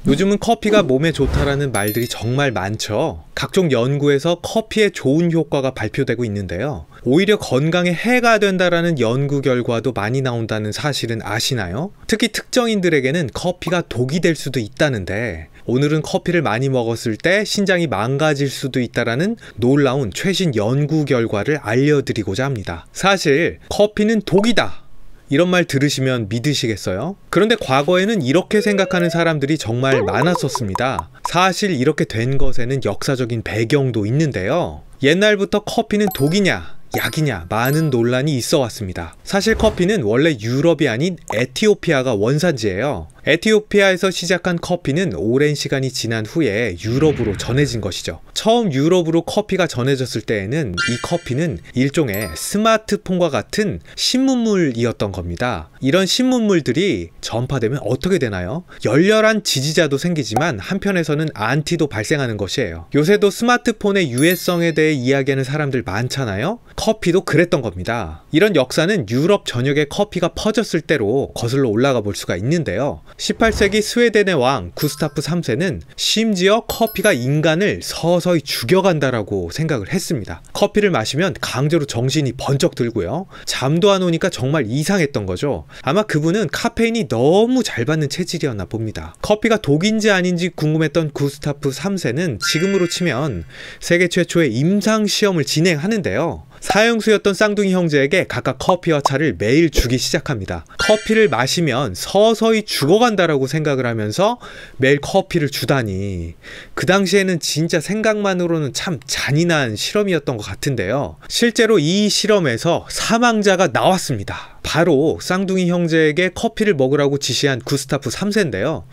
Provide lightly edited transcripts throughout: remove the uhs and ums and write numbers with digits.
요즘은 커피가 몸에 좋다라는 말들이 정말 많죠. 각종 연구에서 커피의 좋은 효과가 발표되고 있는데요. 오히려 건강에 해가 된다라는 연구 결과도 많이 나온다는 사실은 아시나요? 특히 특정인들에게는 커피가 독이 될 수도 있다는데, 오늘은 커피를 많이 먹었을 때 신장이 망가질 수도 있다라는 놀라운 최신 연구 결과를 알려드리고자 합니다. 사실 커피는 독이다, 이런 말 들으시면 믿으시겠어요? 그런데 과거에는 이렇게 생각하는 사람들이 정말 많았었습니다. 사실 이렇게 된 것에는 역사적인 배경도 있는데요. 옛날부터 커피는 독이냐 약이냐 많은 논란이 있어 왔습니다. 사실 커피는 원래 유럽이 아닌 에티오피아가 원산지예요. 에티오피아에서 시작한 커피는 오랜 시간이 지난 후에 유럽으로 전해진 것이죠. 처음 유럽으로 커피가 전해졌을 때에는 이 커피는 일종의 스마트폰과 같은 신문물이었던 겁니다. 이런 신문물들이 전파되면 어떻게 되나요? 열렬한 지지자도 생기지만 한편에서는 안티도 발생하는 것이에요. 요새도 스마트폰의 유해성에 대해 이야기하는 사람들 많잖아요? 커피도 그랬던 겁니다. 이런 역사는 유럽 전역에 커피가 퍼졌을 때로 거슬러 올라가 볼 수가 있는데요. 18세기 스웨덴의 왕 구스타프 3세는 심지어 커피가 인간을 서서히 죽여간다라고 생각을 했습니다. 커피를 마시면 강제로 정신이 번쩍 들고요. 잠도 안 오니까 정말 이상했던 거죠. 아마 그분은 카페인이 너무 잘 받는 체질이었나 봅니다. 커피가 독인지 아닌지 궁금했던 구스타프 3세는 지금으로 치면 세계 최초의 임상시험을 진행하는데요. 사형수였던 쌍둥이 형제에게 각각 커피와 차를 매일 주기 시작합니다. 커피를 마시면 서서히 죽어간다라고 생각을 하면서 매일 커피를 주다니, 그 당시에는 진짜 생각만으로는 참 잔인한 실험이었던 것 같은데요. 실제로 이 실험에서 사망자가 나왔습니다. 바로 쌍둥이 형제에게 커피를 먹으라고 지시한 구스타프 3세인데요.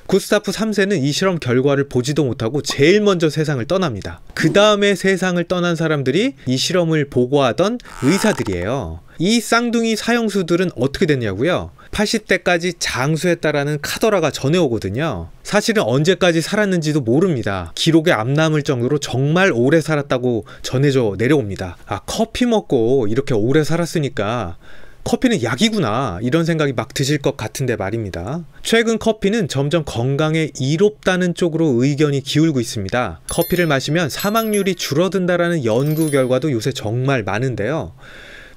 구스타프 3세는 이 실험 결과를 보지도 못하고 제일 먼저 세상을 떠납니다. 그 다음에 세상을 떠난 사람들이 이 실험을 보고하던 의사들이에요. 이 쌍둥이 사형수들은 어떻게 됐냐고요? 80대까지 장수했다라는 카더라가 전해오거든요. 사실은 언제까지 살았는지도 모릅니다. 기록에 안 남을 정도로 정말 오래 살았다고 전해져 내려옵니다. 아, 커피 먹고 이렇게 오래 살았으니까 커피는 약이구나, 이런 생각이 막 드실 것 같은데 말입니다. 최근 커피는 점점 건강에 이롭다는 쪽으로 의견이 기울고 있습니다. 커피를 마시면 사망률이 줄어든다라는 연구 결과도 요새 정말 많은데요.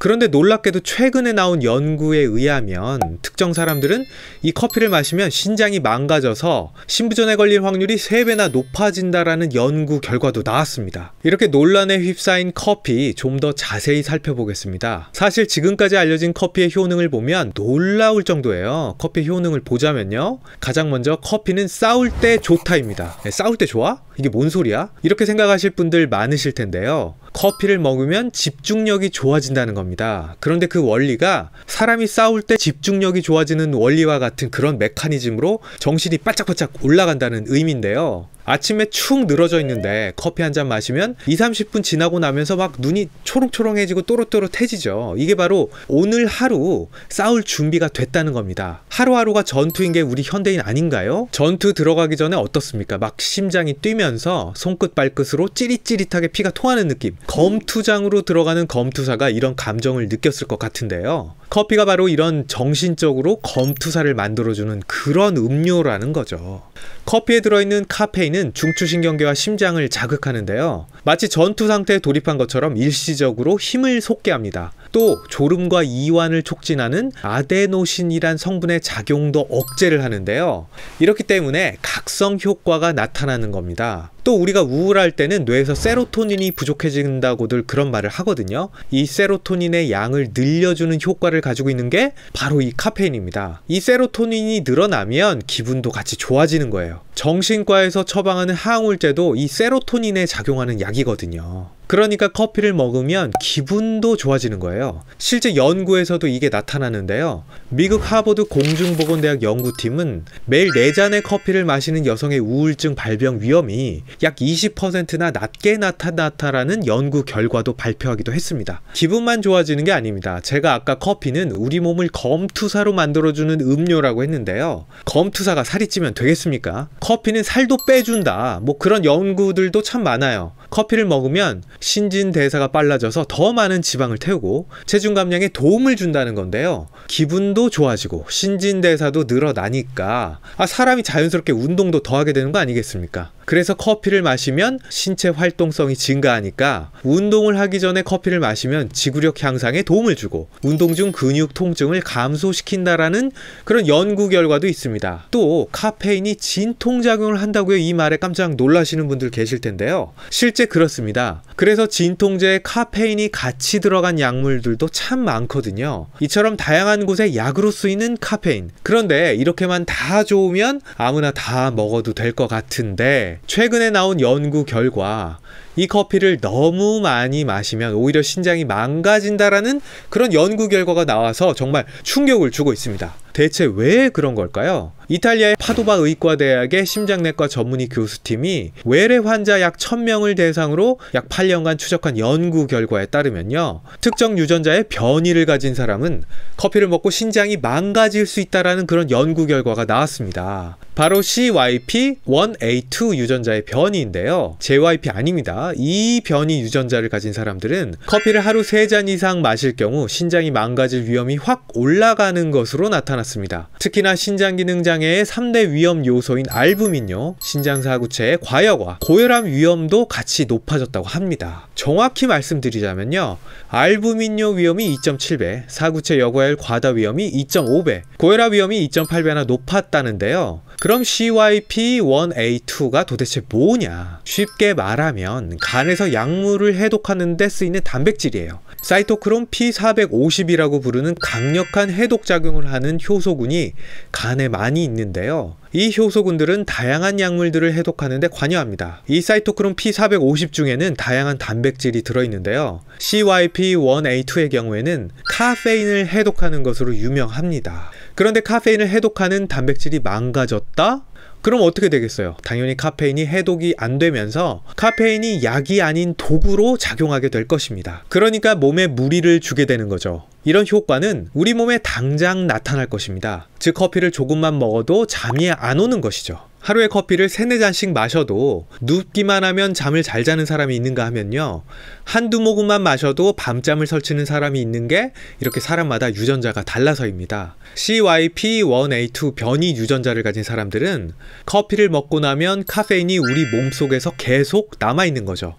그런데 놀랍게도 최근에 나온 연구에 의하면 특정 사람들은 이 커피를 마시면 신장이 망가져서 신부전에 걸릴 확률이 3배나 높아진다라는 연구 결과도 나왔습니다. 이렇게 논란에 휩싸인 커피 좀 더 자세히 살펴보겠습니다. 사실 지금까지 알려진 커피의 효능을 보면 놀라울 정도예요. 커피의 효능을 보자면요, 가장 먼저 커피는 싸울 때 좋다입니다. 싸울 때 좋아? 이게 뭔 소리야? 이렇게 생각하실 분들 많으실 텐데요. 커피를 먹으면 집중력이 좋아진다는 겁니다. 그런데 그 원리가 사람이 싸울 때 집중력이 좋아지는 원리와 같은 그런 메커니즘으로 정신이 바짝바짝 올라간다는 의미인데요. 아침에 축 늘어져 있는데 커피 한 잔 마시면 20-30분 지나고 나면서 막 눈이 초롱초롱해지고 또렷또렷해지죠. 이게 바로 오늘 하루 싸울 준비가 됐다는 겁니다. 하루하루가 전투인 게 우리 현대인 아닌가요? 전투 들어가기 전에 어떻습니까? 막 심장이 뛰면서 손끝 발끝으로 찌릿찌릿하게 피가 통하는 느낌. 검투장으로 들어가는 검투사가 이런 감정을 느꼈을 것 같은데요. 커피가 바로 이런 정신적으로 검투사를 만들어주는 그런 음료라는 거죠. 커피에 들어있는 카페인은 중추신경계와 심장을 자극하는데요. 마치 전투 상태에 돌입한 것처럼 일시적으로 힘을 솟게 합니다. 또 졸음과 이완을 촉진하는 아데노신이란 성분의 작용도 억제를 하는데요. 이렇기 때문에 각성 효과가 나타나는 겁니다. 또 우리가 우울할 때는 뇌에서 세로토닌이 부족해진다고들 그런 말을 하거든요. 이 세로토닌의 양을 늘려주는 효과를 가지고 있는 게 바로 이 카페인입니다. 이 세로토닌이 늘어나면 기분도 같이 좋아지는 거예요. 정신과에서 처방하는 항우울제도 이 세로토닌에 작용하는 약이거든요. 그러니까 커피를 먹으면 기분도 좋아지는 거예요. 실제 연구에서도 이게 나타나는데요. 미국 하버드 공중보건대학 연구팀은 매일 4잔의 커피를 마시는 여성의 우울증 발병 위험이 약 20%나 낮게 나타났다라는 연구 결과도 발표하기도 했습니다. 기분만 좋아지는 게 아닙니다. 제가 아까 커피는 우리 몸을 검투사로 만들어주는 음료라고 했는데요. 검투사가 살이 찌면 되겠습니까? 커피는 살도 빼준다, 뭐 그런 연구들도 참 많아요. 커피를 먹으면 신진대사가 빨라져서 더 많은 지방을 태우고 체중 감량에 도움을 준다는 건데요. 기분도 좋아지고 신진대사도 늘어나니까 사람이 자연스럽게 운동도 더 하게 되는 거 아니겠습니까? 그래서 커피를 마시면 신체 활동성이 증가하니까 운동을 하기 전에 커피를 마시면 지구력 향상에 도움을 주고 운동 중 근육 통증을 감소시킨다라는 그런 연구 결과도 있습니다. 또 카페인이 진통작용을 한다고요? 이 말에 깜짝 놀라시는 분들 계실 텐데요. 실제 그렇습니다. 그래서 진통제에 카페인이 같이 들어간 약물들도 참 많거든요. 이처럼 다양한 곳에 약으로 쓰이는 카페인. 그런데 이렇게만 다 좋으면 아무나 다 먹어도 될 것 같은데 최근에 나온 연구 결과 이 커피를 너무 많이 마시면 오히려 신장이 망가진다라는 그런 연구 결과가 나와서 정말 충격을 주고 있습니다. 대체 왜 그런 걸까요? 이탈리아의 파도바 의과대학의 심장내과 전문의 교수팀이 외래 환자 약 1000명을 대상으로 약 8년간 추적한 연구 결과에 따르면요. 특정 유전자의 변이를 가진 사람은 커피를 먹고 신장이 망가질 수 있다는 그런 연구 결과가 나왔습니다. 바로 CYP1A2 유전자의 변이인데요. JYP 아닙니다. 이 변이 유전자를 가진 사람들은 커피를 하루 3잔 이상 마실 경우 신장이 망가질 위험이 확 올라가는 것으로 나타났습니다. 특히나 신장기능장애의 3대 위험 요소인 알부민요, 신장사구체의 과열과 고혈압 위험도 같이 높아졌다고 합니다. 정확히 말씀드리자면요. 알부민요 위험이 2.7배, 사구체 여과열 과다 위험이 2.5배, 고혈압 위험이 2.8배나 높았다는데요. 그럼 CYP1A2가 도대체 뭐냐? 쉽게 말하면 간에서 약물을 해독하는 데 쓰이는 단백질이에요. 사이토크롬 P450이라고 부르는 강력한 해독작용을 하는 효소군이 간에 많이 있는데요. 이 효소군들은 다양한 약물들을 해독하는 데 관여합니다. 이 사이토크롬 P450 중에는 다양한 단백질이 들어있는데요. CYP1A2의 경우에는 카페인을 해독하는 것으로 유명합니다. 그런데 카페인을 해독하는 단백질이 망가졌다? 그럼 어떻게 되겠어요? 당연히 카페인이 해독이 안 되면서 카페인이 약이 아닌 도구로 작용하게 될 것입니다. 그러니까 몸에 무리를 주게 되는 거죠. 이런 효과는 우리 몸에 당장 나타날 것입니다. 즉 커피를 조금만 먹어도 잠이 안 오는 것이죠. 하루에 커피를 3-4잔씩 마셔도 눕기만 하면 잠을 잘 자는 사람이 있는가 하면요. 한두 모금만 마셔도 밤잠을 설치는 사람이 있는 게 이렇게 사람마다 유전자가 달라서입니다. CYP1A2 변이 유전자를 가진 사람들은 커피를 먹고 나면 카페인이 우리 몸속에서 계속 남아있는 거죠.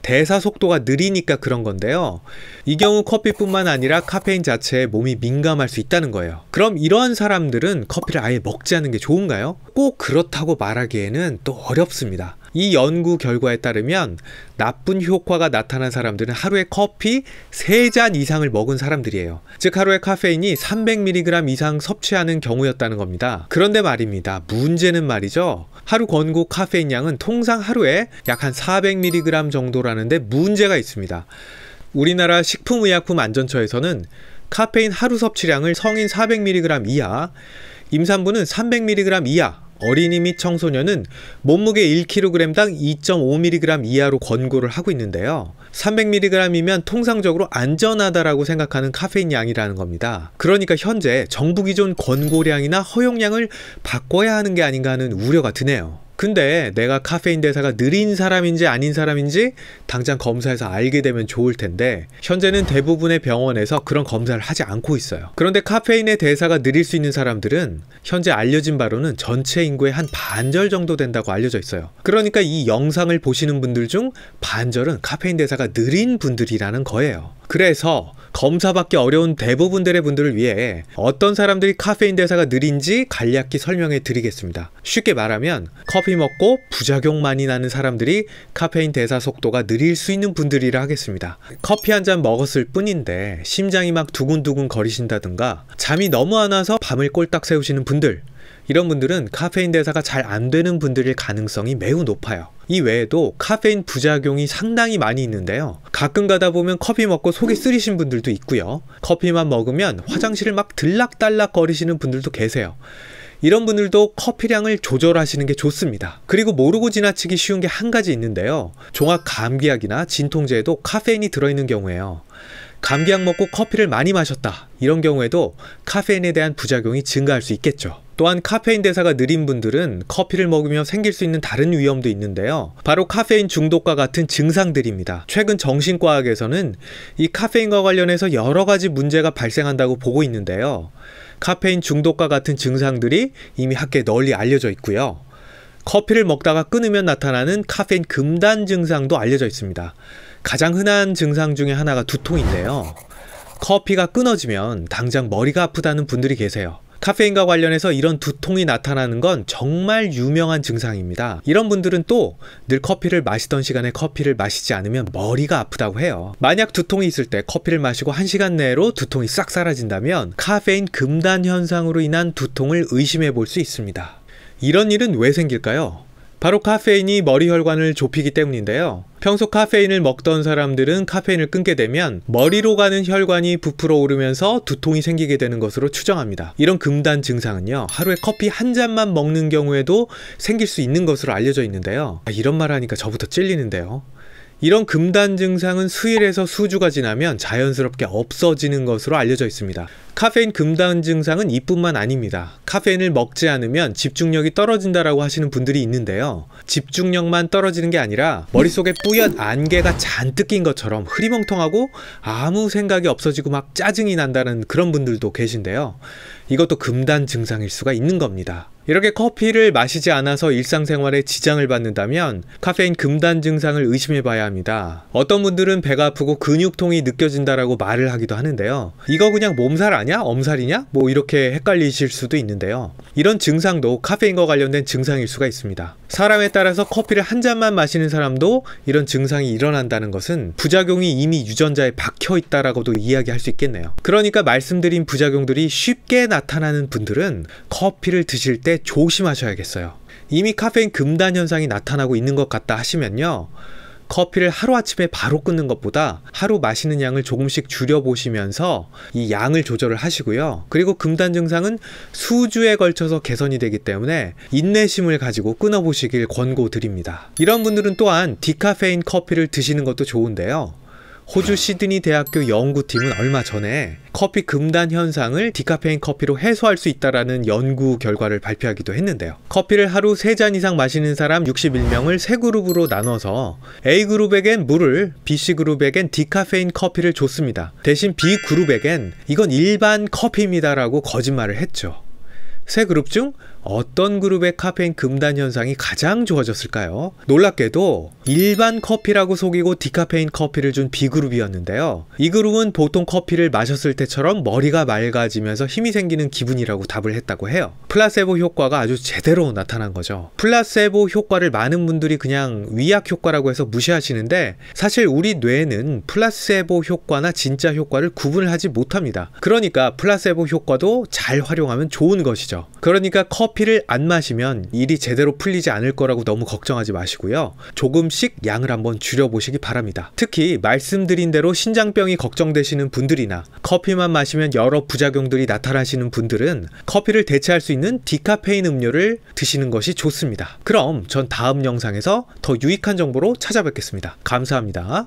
대사 속도가 느리니까 그런 건데요. 이 경우 커피뿐만 아니라 카페인 자체에 몸이 민감할 수 있다는 거예요. 그럼 이러한 사람들은 커피를 아예 먹지 않는 게 좋은가요? 꼭 그렇다고 말하기에는 또 어렵습니다. 이 연구 결과에 따르면 나쁜 효과가 나타난 사람들은 하루에 커피 3잔 이상을 먹은 사람들이에요. 즉 하루에 카페인이 300mg 이상 섭취하는 경우였다는 겁니다. 그런데 말입니다. 문제는 말이죠. 하루 권고 카페인 양은 통상 하루에 약 한 400mg 정도라는데 문제가 있습니다. 우리나라 식품의약품안전처에서는 카페인 하루 섭취량을 성인 400mg 이하, 임산부는 300mg 이하, 어린이 및 청소년은 몸무게 1kg당 2.5mg 이하로 권고를 하고 있는데요. 300mg이면 통상적으로 안전하다라고 생각하는 카페인 양이라는 겁니다. 그러니까 현재 정부 기존 권고량이나 허용량을 바꿔야 하는 게 아닌가 하는 우려가 드네요. 근데 내가 카페인 대사가 느린 사람인지 아닌 사람인지 당장 검사해서 알게 되면 좋을 텐데 현재는 대부분의 병원에서 그런 검사를 하지 않고 있어요. 그런데 카페인의 대사가 느릴 수 있는 사람들은 현재 알려진 바로는 전체 인구의 한 반절 정도 된다고 알려져 있어요. 그러니까 이 영상을 보시는 분들 중 반절은 카페인 대사가 느린 분들이라는 거예요. 그래서 검사받기 어려운 대부분들의 분들을 위해 어떤 사람들이 카페인 대사가 느린지 간략히 설명해 드리겠습니다. 쉽게 말하면 커피 먹고 부작용 많이 나는 사람들이 카페인 대사 속도가 느릴 수 있는 분들이라 하겠습니다. 커피 한 잔 먹었을 뿐인데 심장이 막 두근두근 거리신다든가 잠이 너무 안 와서 밤을 꼴딱 새우시는 분들, 이런 분들은 카페인 대사가 잘 안 되는 분들일 가능성이 매우 높아요. 이 외에도 카페인 부작용이 상당히 많이 있는데요. 가끔 가다 보면 커피 먹고 속이 쓰리신 분들도 있고요. 커피만 먹으면 화장실을 막 들락달락 거리시는 분들도 계세요. 이런 분들도 커피량을 조절하시는 게 좋습니다. 그리고 모르고 지나치기 쉬운 게 한 가지 있는데요. 종합 감기약이나 진통제에도 카페인이 들어있는 경우에요. 감기약 먹고 커피를 많이 마셨다. 이런 경우에도 카페인에 대한 부작용이 증가할 수 있겠죠. 또한 카페인 대사가 느린 분들은 커피를 먹으며 생길 수 있는 다른 위험도 있는데요. 바로 카페인 중독과 같은 증상들입니다. 최근 정신과학에서는 이 카페인과 관련해서 여러 가지 문제가 발생한다고 보고 있는데요. 카페인 중독과 같은 증상들이 이미 학계에 널리 알려져 있고요. 커피를 먹다가 끊으면 나타나는 카페인 금단 증상도 알려져 있습니다. 가장 흔한 증상 중에 하나가 두통인데요. 커피가 끊어지면 당장 머리가 아프다는 분들이 계세요. 카페인과 관련해서 이런 두통이 나타나는 건 정말 유명한 증상입니다. 이런 분들은 또 늘 커피를 마시던 시간에 커피를 마시지 않으면 머리가 아프다고 해요. 만약 두통이 있을 때 커피를 마시고 1시간 내로 두통이 싹 사라진다면 카페인 금단 현상으로 인한 두통을 의심해 볼 수 있습니다. 이런 일은 왜 생길까요? 바로 카페인이 머리 혈관을 좁히기 때문인데요. 평소 카페인을 먹던 사람들은 카페인을 끊게 되면 머리로 가는 혈관이 부풀어 오르면서 두통이 생기게 되는 것으로 추정합니다. 이런 금단 증상은요, 하루에 커피 한 잔만 먹는 경우에도 생길 수 있는 것으로 알려져 있는데요. 이런 말 하니까 저부터 찔리는데요. 이런 금단 증상은 수일에서 수주가 지나면 자연스럽게 없어지는 것으로 알려져 있습니다. 카페인 금단 증상은 이뿐만 아닙니다. 카페인을 먹지 않으면 집중력이 떨어진다라고 하시는 분들이 있는데요. 집중력만 떨어지는 게 아니라 머릿속에 뿌연 안개가 잔뜩 낀 것처럼 흐리멍텅하고 아무 생각이 없어지고 막 짜증이 난다는 그런 분들도 계신데요. 이것도 금단 증상일 수가 있는 겁니다. 이렇게 커피를 마시지 않아서 일상생활에 지장을 받는다면 카페인 금단 증상을 의심해 봐야 합니다. 어떤 분들은 배가 아프고 근육통이 느껴진다라고 말을 하기도 하는데요. 이거 그냥 몸살 아니야? 엄살이냐? 뭐 이렇게 헷갈리실 수도 있는데요. 이런 증상도 카페인과 관련된 증상일 수가 있습니다. 사람에 따라서 커피를 한 잔만 마시는 사람도 이런 증상이 일어난다는 것은 부작용이 이미 유전자에 박혀 있다라고도 이야기할 수 있겠네요. 그러니까 말씀드린 부작용들이 쉽게 나타나는 분들은 커피를 드실 때 조심하셔야겠어요. 이미 카페인 금단 현상이 나타나고 있는 것 같다 하시면요, 커피를 하루아침에 바로 끊는 것보다 하루 마시는 양을 조금씩 줄여보시면서 이 양을 조절을 하시고요. 그리고 금단 증상은 수주에 걸쳐서 개선이 되기 때문에 인내심을 가지고 끊어보시길 권고드립니다. 이런 분들은 또한 디카페인 커피를 드시는 것도 좋은데요. 호주 시드니 대학교 연구팀은 얼마 전에 커피 금단 현상을 디카페인 커피로 해소할 수 있다라는 연구 결과를 발표하기도 했는데요. 커피를 하루 3잔 이상 마시는 사람 61명을 3그룹으로 나눠서 A그룹에겐 물을, BC그룹에겐 디카페인 커피를 줬습니다. 대신 B그룹에겐 이건 일반 커피입니다라고 거짓말을 했죠. 3그룹 중 어떤 그룹의 카페인 금단 현상이 가장 좋아졌을까요? 놀랍게도 일반 커피라고 속이고 디카페인 커피를 준 B그룹이었는데요. 이 그룹은 보통 커피를 마셨을 때처럼 머리가 맑아지면서 힘이 생기는 기분이라고 답을 했다고 해요. 플라세보 효과가 아주 제대로 나타난 거죠. 플라세보 효과를 많은 분들이 그냥 위약 효과라고 해서 무시하시는데, 사실 우리 뇌는 플라세보 효과나 진짜 효과를 구분을 하지 못합니다. 그러니까 플라세보 효과도 잘 활용하면 좋은 것이죠. 그러니까 커피를 안 마시면 일이 제대로 풀리지 않을 거라고 너무 걱정하지 마시고요. 조금씩 양을 한번 줄여보시기 바랍니다. 특히 말씀드린 대로 신장병이 걱정되시는 분들이나 커피만 마시면 여러 부작용들이 나타나시는 분들은 커피를 대체할 수 있는 디카페인 음료를 드시는 것이 좋습니다. 그럼 전 다음 영상에서 더 유익한 정보로 찾아뵙겠습니다. 감사합니다.